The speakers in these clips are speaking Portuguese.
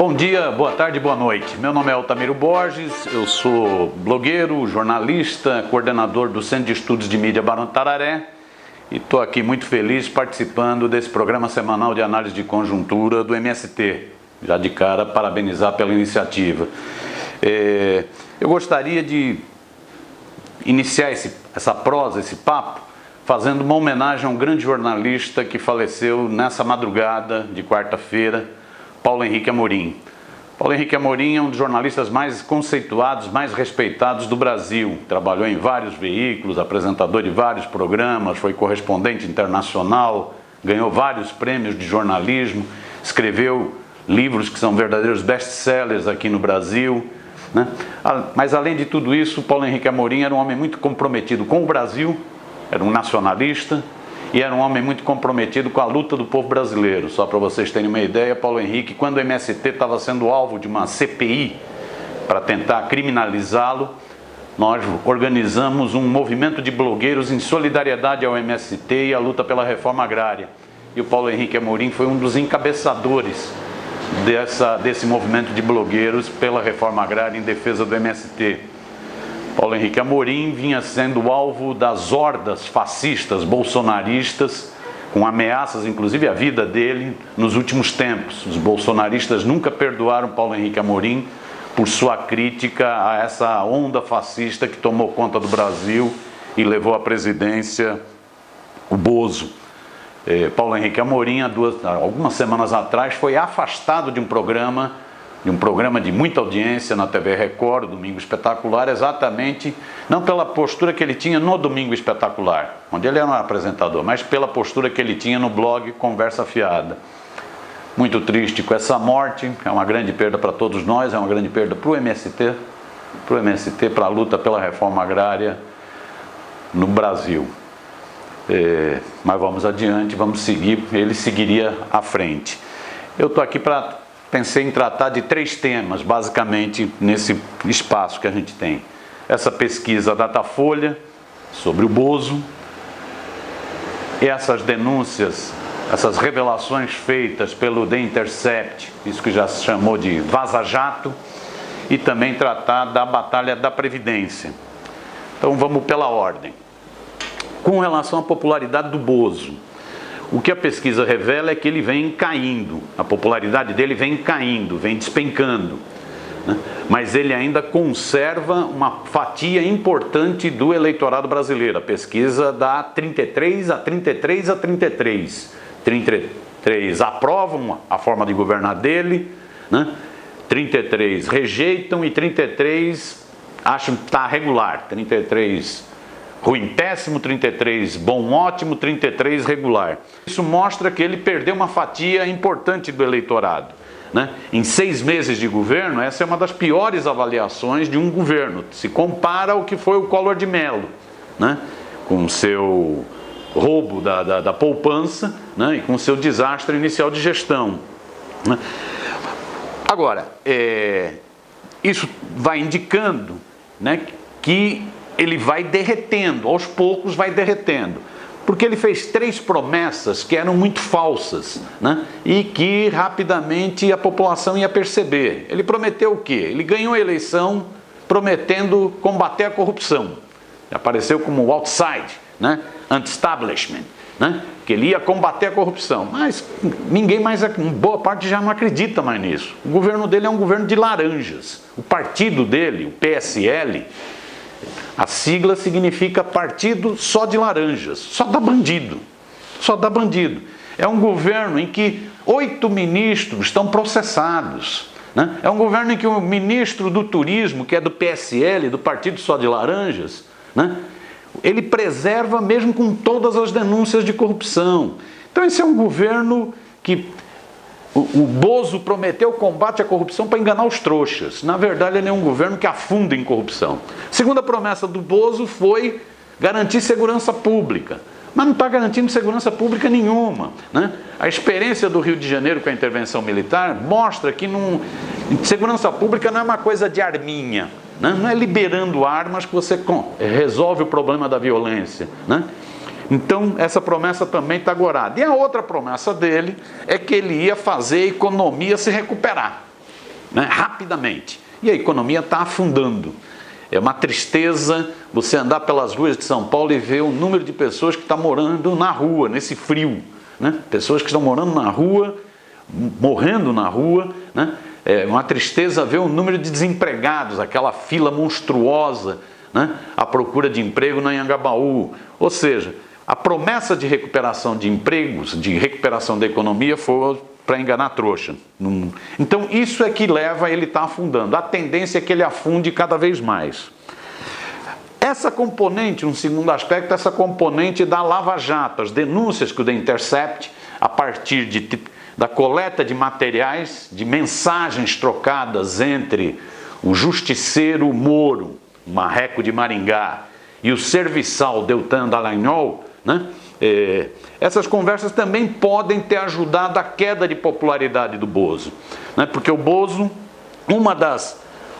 Bom dia, boa tarde, boa noite. Meu nome é Altamiro Borges, eu sou blogueiro, jornalista, coordenador do Centro de Estudos de Mídia Barão do Tararé e estou aqui muito feliz participando desse programa semanal de análise de conjuntura do MST. Já de cara, parabenizar pela iniciativa. Eu gostaria de iniciar essa prosa, esse papo, fazendo uma homenagem a um grande jornalista que faleceu nessa madrugada de quarta-feira, Paulo Henrique Amorim. Paulo Henrique Amorim é um dos jornalistas mais conceituados, mais respeitados do Brasil. Trabalhou em vários veículos, apresentador de vários programas, foi correspondente internacional, ganhou vários prêmios de jornalismo, escreveu livros que são verdadeiros best-sellers aqui no Brasil, né? Mas além de tudo isso, Paulo Henrique Amorim era um homem muito comprometido com o Brasil, era um nacionalista e era um homem muito comprometido com a luta do povo brasileiro. Só para vocês terem uma ideia, Paulo Henrique, quando o MST estava sendo alvo de uma CPI para tentar criminalizá-lo, nós organizamos um movimento de blogueiros em solidariedade ao MST e à luta pela reforma agrária. E o Paulo Henrique Amorim foi um dos encabeçadores desse movimento de blogueiros pela reforma agrária em defesa do MST. Paulo Henrique Amorim vinha sendo alvo das hordas fascistas, bolsonaristas, com ameaças, inclusive à vida dele, nos últimos tempos. Os bolsonaristas nunca perdoaram Paulo Henrique Amorim por sua crítica a essa onda fascista que tomou conta do Brasil e levou à presidência o Bozo. Paulo Henrique Amorim, algumas semanas atrás, foi afastado de um programa de muita audiência na TV Record, o Domingo Espetacular, exatamente, não pela postura que ele tinha no Domingo Espetacular, onde ele era um apresentador, mas pela postura que ele tinha no blog Conversa Fiada. Muito triste com essa morte, é uma grande perda para todos nós, é uma grande perda para o MST, para a luta pela reforma agrária no Brasil. Mas vamos adiante, vamos seguir, ele seguiria à frente. Eu estou aqui pensei em tratar de 3 temas, basicamente, nesse espaço que a gente tem. Essa pesquisa Datafolha sobre o Bozo, essas denúncias, essas revelações feitas pelo The Intercept, isso que já se chamou de vaza-jato, e também tratar da batalha da Previdência. Então vamos pela ordem. Com relação à popularidade do Bozo, o que a pesquisa revela é que ele vem caindo, a popularidade dele vem caindo, vem despencando, né? Mas ele ainda conserva uma fatia importante do eleitorado brasileiro. A pesquisa dá 33 a 33 a 33. 33 aprovam a forma de governar dele, né? 33 rejeitam e 33 acham que está regular. 33 ruim, péssimo, 33 bom, ótimo, 33 regular. Isso mostra que ele perdeu uma fatia importante do eleitorado, né? Em 6 meses de governo, essa é uma das piores avaliações de um governo. Se compara ao que foi o Collor de Mello, né? Com o seu roubo da poupança, né? E com o seu desastre inicial de gestão, né? Agora, isso vai indicando, né, que ele vai derretendo, aos poucos vai derretendo, porque ele fez 3 promessas que eram muito falsas, né? E que rapidamente a população ia perceber. Ele prometeu o quê? Ele ganhou a eleição prometendo combater a corrupção. Apareceu como outside, né? Anti-establishment, né? Que ele ia combater a corrupção, mas ninguém mais, boa parte já não acredita mais nisso. O governo dele é um governo de laranjas. O partido dele, o PSL, a sigla significa Partido Só de Laranjas, só dá bandido, só dá bandido. É um governo em que 8 ministros estão processados, né? É um governo em que o ministro do Turismo, que é do PSL, do Partido Só de Laranjas, né? Ele preserva mesmo com todas as denúncias de corrupção. Então esse é um governo que o Bozo prometeu combate à corrupção para enganar os trouxas. Na verdade, ele é um governo que afunda em corrupção. A segunda promessa do Bozo foi garantir segurança pública. Mas não está garantindo segurança pública nenhuma, né? A experiência do Rio de Janeiro com a intervenção militar mostra que segurança pública não é uma coisa de arminha, né? Não é liberando armas que você resolve o problema da violência, né? Então, essa promessa também está agorada. E a outra promessa dele é que ele ia fazer a economia se recuperar. né, rapidamente. E a economia está afundando. É uma tristeza você andar pelas ruas de São Paulo e ver o número de pessoas que estão morando na rua, nesse frio, né? Pessoas que estão morando na rua, morrendo na rua, né? É uma tristeza ver o número de desempregados, aquela fila monstruosa, né, à procura de emprego na Anhangabaú. Ou seja, a promessa de recuperação de empregos, de recuperação da economia, foi para enganar trouxa. Então isso é que leva ele a estar afundando. A tendência é que ele afunde cada vez mais. Essa componente, um segundo aspecto, essa componente da Lava Jato, as denúncias que o The Intercept, a partir da coleta de materiais, de mensagens trocadas entre o justiceiro Moro, marreco de Maringá, e o serviçal Deltan Dallagnol, né? Essas conversas também podem ter ajudado a queda de popularidade do Bozo, né? Porque o Bozo,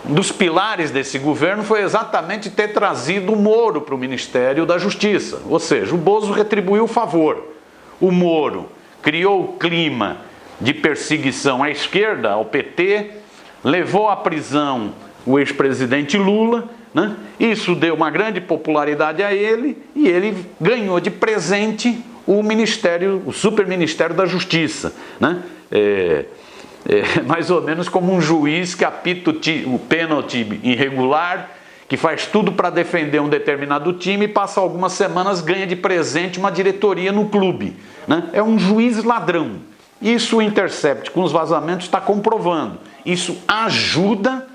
dos pilares desse governo foi exatamente ter trazido o Moro para o Ministério da Justiça, ou seja, o Bozo retribuiu o favor. O Moro criou o clima de perseguição à esquerda, ao PT, levou à prisão o ex-presidente Lula, né? Isso deu uma grande popularidade a ele e ele ganhou de presente o ministério, o superministério da Justiça, né? Mais ou menos como um juiz que apita o pênalti irregular, que faz tudo para defender um determinado time e passa algumas semanas, ganha de presente uma diretoria no clube, né? É um juiz ladrão. Isso o Intercept, com os vazamentos, está comprovando. Isso ajuda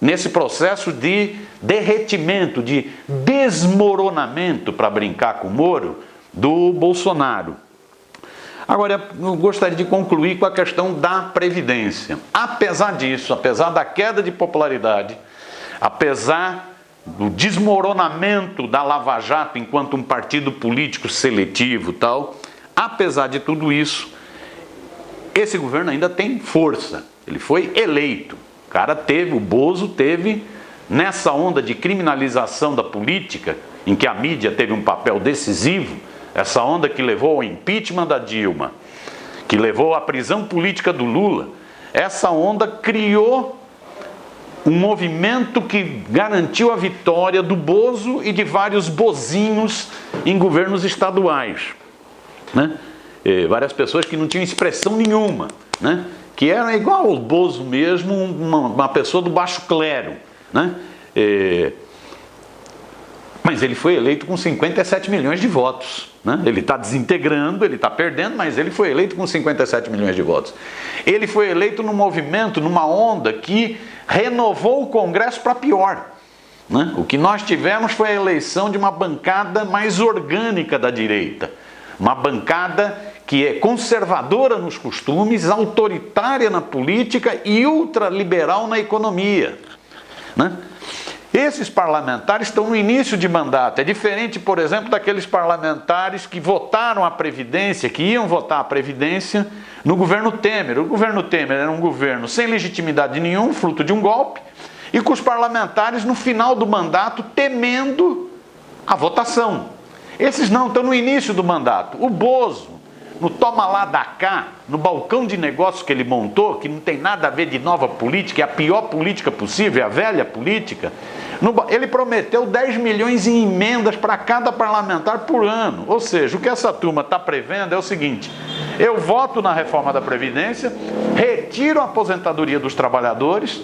nesse processo de derretimento, de desmoronamento, para brincar com o Moro, do Bolsonaro. Agora, eu gostaria de concluir com a questão da Previdência. Apesar disso, apesar da queda de popularidade, apesar do desmoronamento da Lava Jato enquanto um partido político seletivo e tal, apesar de tudo isso, esse governo ainda tem força. Ele foi eleito. O Bozo teve, nessa onda de criminalização da política, em que a mídia teve um papel decisivo, essa onda que levou ao impeachment da Dilma, que levou à prisão política do Lula, essa onda criou um movimento que garantiu a vitória do Bozo e de vários bozinhos em governos estaduais, né? Várias pessoas que não tinham expressão nenhuma, né? Que era igual ao Bozo mesmo, uma pessoa do baixo clero, né? Mas ele foi eleito com 57 milhões de votos, né? Ele está desintegrando, ele está perdendo, mas ele foi eleito com 57 milhões de votos. Ele foi eleito num movimento, numa onda que renovou o Congresso para pior, né? O que nós tivemos foi a eleição de uma bancada mais orgânica da direita, uma bancada que é conservadora nos costumes, autoritária na política e ultraliberal na economia, né? Esses parlamentares estão no início de mandato. É diferente, por exemplo, daqueles parlamentares que votaram a Previdência, que iam votar a Previdência no governo Temer. O governo Temer era um governo sem legitimidade nenhuma, fruto de um golpe, e com os parlamentares no final do mandato temendo a votação. Esses não, estão no início do mandato. O Bozo, no toma lá da cá, no balcão de negócios que ele montou, que não tem nada a ver de nova política, é a pior política possível, é a velha política, ele prometeu 10 milhões em emendas para cada parlamentar por ano. Ou seja, o que essa turma está prevendo é o seguinte: eu voto na reforma da Previdência, retiro a aposentadoria dos trabalhadores,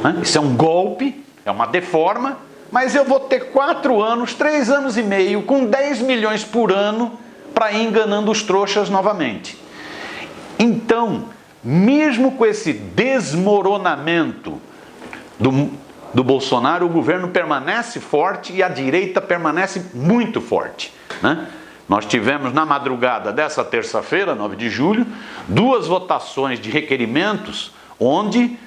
né? Isso é um golpe, é uma deforma, mas eu vou ter 4 anos, 3 anos e meio, com 10 milhões por ano, para ir enganando os trouxas novamente. Então, mesmo com esse desmoronamento do Bolsonaro, o governo permanece forte e a direita permanece muito forte, né? Nós tivemos na madrugada dessa terça-feira, 9 de julho, 2 votações de requerimentos onde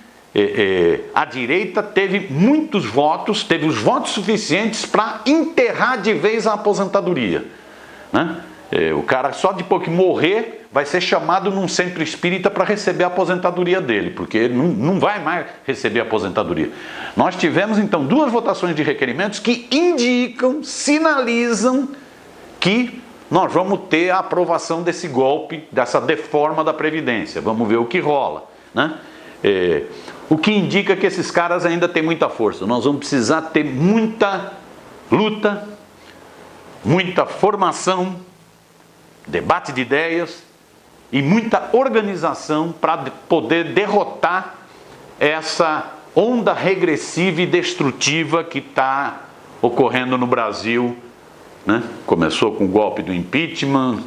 a direita teve muitos votos, teve os votos suficientes para enterrar de vez a aposentadoria, né? O cara só depois que morrer vai ser chamado num centro espírita para receber a aposentadoria dele, porque ele não vai mais receber a aposentadoria. Nós tivemos então 2 votações de requerimentos que indicam, sinalizam que nós vamos ter a aprovação desse golpe, dessa deforma da Previdência. Vamos ver o que rola, né? O que indica que esses caras ainda têm muita força. Nós vamos precisar ter muita luta, muita formação, debate de ideias e muita organização para poder derrotar essa onda regressiva e destrutiva que está ocorrendo no Brasil, né? Começou com o golpe do impeachment,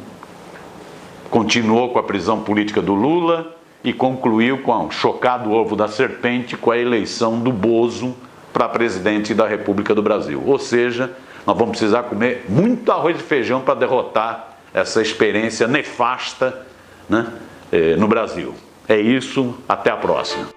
continuou com a prisão política do Lula e concluiu com o chocado ovo da serpente, com a eleição do Bozo para presidente da República do Brasil. Ou seja, nós vamos precisar comer muito arroz e feijão para derrotar essa experiência nefasta, né, no Brasil. É isso, até a próxima.